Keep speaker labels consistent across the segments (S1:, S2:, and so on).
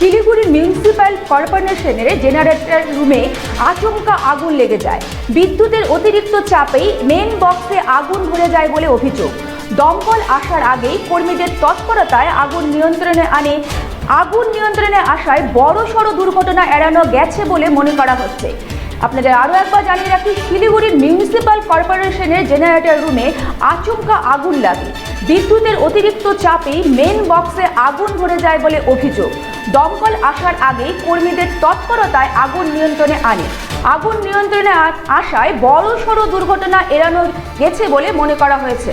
S1: শিলিগুড়ির মিউনিসিপ্যাল কর্পোরেশনের জেনারেটর রুমে আচমকা আগুন লেগে যায়। বিদ্যুতের অতিরিক্ত চাপেই মেন বক্সে আগুন ধরে যায় বলে অভিযোগ। দমকল আসার আগেই কর্মীদের তৎপরতায় আগুন নিয়ন্ত্রণে আসায় বড়সড় দুর্ঘটনা এড়ানো গেছে বলে মনে করা হচ্ছে। আপনাদের আরও একবার জানিয়ে রাখি, শিলিগুড়ির মিউনিসিপ্যাল কর্পোরেশনের জেনারেটর রুমে আচমকা আগুন লাগে। বিদ্যুতের অতিরিক্ত চাপেই মেন বক্সে আগুন ধরে যায় বলে অভিযোগ। দমকল আসার আগেই কর্মীদের তৎপরতায় আগুন নিয়ন্ত্রণে আনে। আগুন নিয়ন্ত্রণে আসায় বড়সড় দুর্ঘটনা এড়ানো গেছে বলে মনে করা হয়েছে।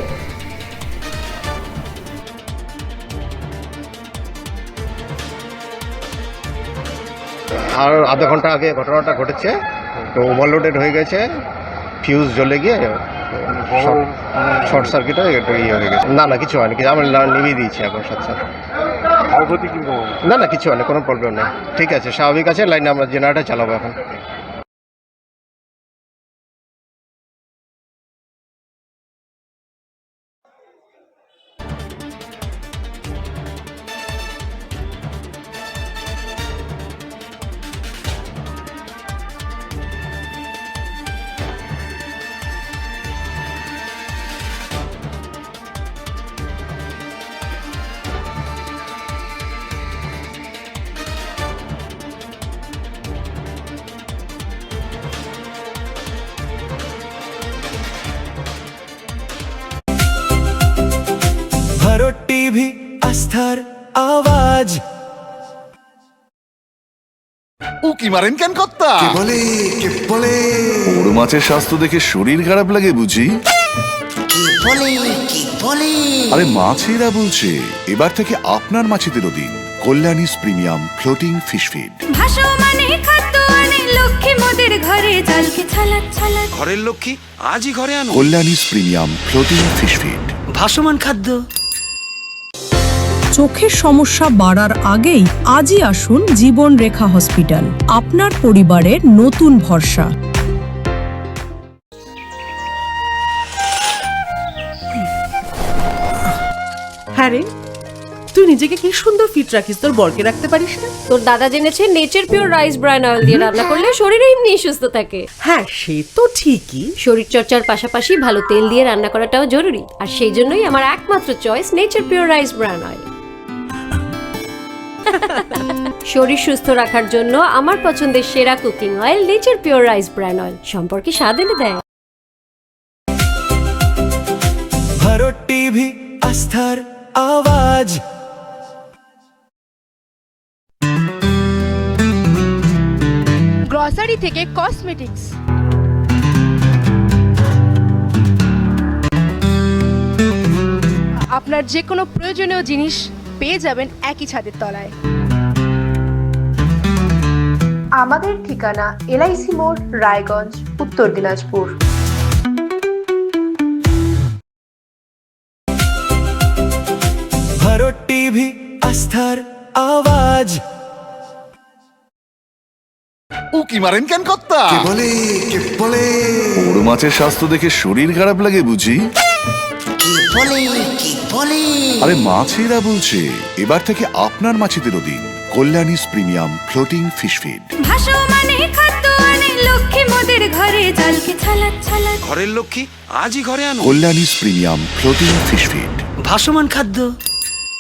S2: আর আধা ঘন্টা আগে ঘটনাটা ঘটেছে, তো ওভারলোডেড হয়ে গেছে, ফিউজ জ্বলে গিয়ে শর্ট সার্কিট হয়ে একটু ইয়ে হয়ে গেছে। না কিছু হয়নি, কিছু আমরা নিভিয়ে দিয়েছি এখন সাথে। না কিছু হয়নি, কোনো প্রবলেম নেই, ঠিক আছে, স্বাভাবিক আছে। লাইনে আমরা জেনারেটর চালাবো এখন।
S3: ভারত টিভি, আস্থার আওয়াজ।
S4: উকি মারেন কেন কর্তা?
S5: কে বলে
S4: বড় মাছের স্বাস্থ্য দেখে শরীর খারাপ লাগে বুঝি?
S5: কি বলে
S4: আরে মাছেরা বলছে এবার থেকে আপনার মাছেদেরও দিন কল্যাণীস প্রিমিয়াম ফ্লোটিং ফিশ ফিড।
S6: ভাসমানে খাদ্য আনে লক্ষ্মী মোদের ঘরে, জলকে ছালাক ছালাক।
S7: ঘরের লক্ষ্মী আজই ঘরে আনো
S4: কল্যাণীস প্রিমিয়াম ফ্লোটিং ফিশ ফিড।
S7: ভাসমান খাদ্য।
S8: চোখের সমস্যা বাড়ার আগেই আজই আসুন জীবন রেখা হসপিটাল, আপনার পরিবারের নতুন ভরসা।
S9: হ্যাঁ রে, তুই নিজেকে কি সুন্দর ফিট রাখিস, তোর বরকে রাখতে পারিস না?
S6: তোর দাদা জেনেছে nature pure rice bran oil দিয়ে রান্না করলে শরীর এমনি সুস্থ থাকে।
S9: হ্যাঁ সে তো ঠিকই,
S6: শরীর চর্চার পাশাপাশি ভালো তেল দিয়ে রান্না করাটাও জরুরি। আর সেই জন্যই আমার একমাত্র choice nature pure rice bran oil. শরীর সুস্থ রাখার জন্য আমার পছন্দের সেরা cooking oil nature pure rice bran oil, সম্পর্কে স্বাদ এনে দেয়।
S3: ভারত টিভি, আস্থার আওয়াজ।
S10: গ্রসারি থেকে কসমেটিক্স, আপনার যে কোনো প্রয়োজনীয় জিনিস পেয়ে যাবেন একই ছাদের তলায়। আমাদের ঠিকানা এলআইসি মোড়, রায়গঞ্জ, উত্তর দিনাজপুর।
S3: ভারত টিভি, আস্থার আওয়াজ।
S4: উকি মারেন কেন কর্তা?
S5: কে বলে
S4: বড় মাছের স্বাস্থ্য দেখে শরীর খারাপ লাগে বুঝি?
S5: কি বলে
S4: আরে মাছেরা বলছে এবার থেকে আপনার মাছেদেরও দিন কল্যাণীস প্রিমিয়াম ফ্লোটিং ফিশ ফিড।
S6: ভাসমানে খাদ্য আনে লক্ষ্মী মোদের ঘরে, জলকে ছালাক ছালাক।
S7: ঘরের লক্ষ্মী আজই ঘরে আনো
S4: কল্যাণীস প্রিমিয়াম ফ্লোটিং ফিশ ফিড।
S7: ভাসমান খাদ্য।